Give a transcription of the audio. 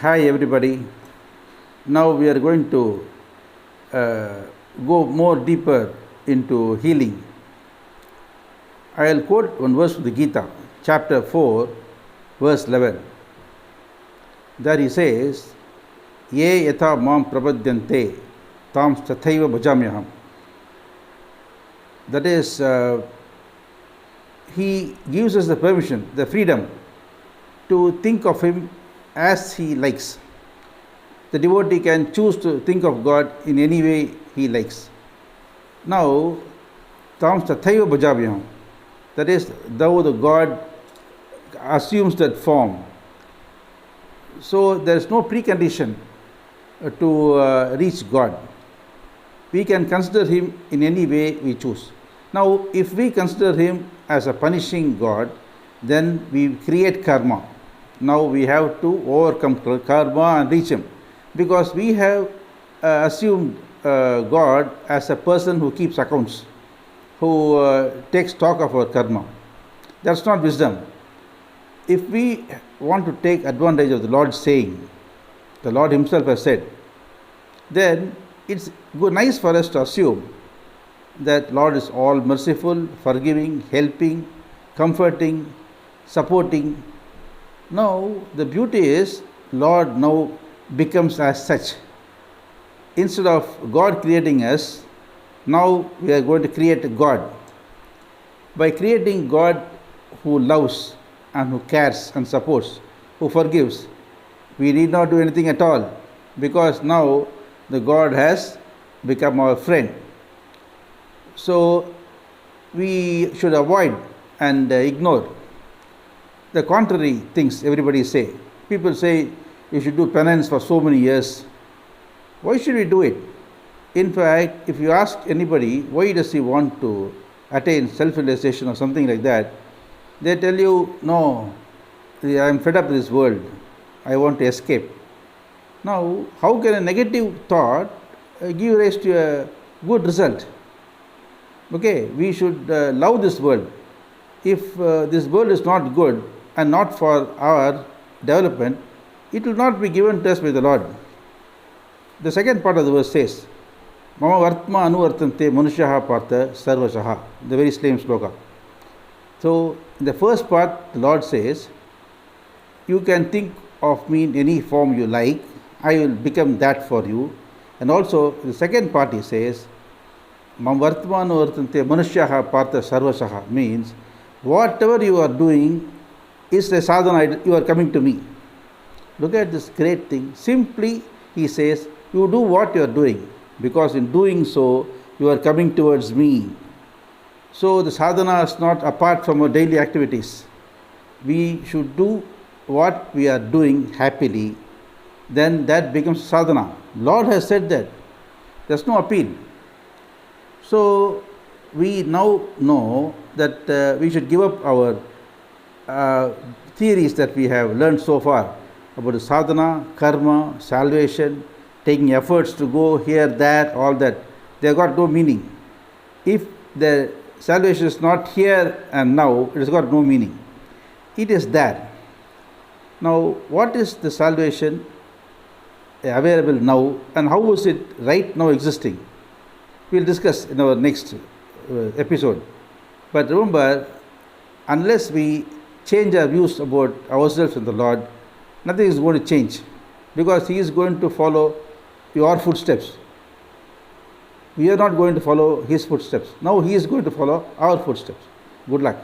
Hi everybody. Now we are going to uh, go more deeper into healing. I will quote one verse from the Gita, chapter 4, verse 11. There he says, Ye yatha mam prapadyante tam tathaiva bhajamyaham. That is, he gives us the permission, the freedom to think of him as he likes. The devotee can choose to think of God in any way he likes. Now, tam tathaiva bhajamyaham. That is, though the God assumes that form. So there is no precondition to reach God. We can consider him in any way we choose. Now, if we consider him as a punishing God, then we create karma. Now we have to overcome karma and reach him, because we have assumed God as a person who keeps accounts, who takes stock of our karma. That's not wisdom. If we want to take advantage of the Lord's saying, the Lord himself has said, then it's nice for us to assume that Lord is all merciful, forgiving, helping, comforting, supporting. Now the beauty is Lord now becomes as such. Instead of God creating us, now we are going to create a God. By creating God who loves and who cares and supports, who forgives, we need not do anything at all, because now the God has become our friend. So we should avoid and ignore the contrary things everybody say. People say you should do penance for so many years. Why should we do it? In fact, if you ask anybody why does he want to attain self-realization or something like that, they tell you, no, I am fed up with this world. I want to escape. Now, how can a negative thought give rise to a good result? Okay, we should love this world. If this world is not good and not for our development, it will not be given to us by the Lord. The second part of the verse says, Mama Vartma Anuvartante Manushaha Partha Sarvashaha, the very same sloka. So, in the first part, the Lord says, you can think of me in any form you like, I will become that for you. And also, the second part he says, Mam Vartmanu Vartante Manushaha Partha Sarvashaha, means whatever you are doing is a sadhana, you are coming to me. Look at this great thing. Simply, he says, you do what you are doing, because in doing so, you are coming towards me. So the sadhana is not apart from our daily activities. We should do what we are doing happily, then that becomes sadhana. Lord has said that. There's no appeal. So we now know that we should give up our theories that we have learned so far about the sadhana, karma, salvation, taking efforts to go here, there, all that. They have got no meaning. If the salvation is not here and now, it has got no meaning. It is there. Now, what is the salvation available now, and how is it right now existing? We will discuss in our next episode. But remember, unless we change our views about ourselves and the Lord, nothing is going to change, because He is going to follow your footsteps. We are not going to follow His footsteps. Now He is going to follow our footsteps. Good luck.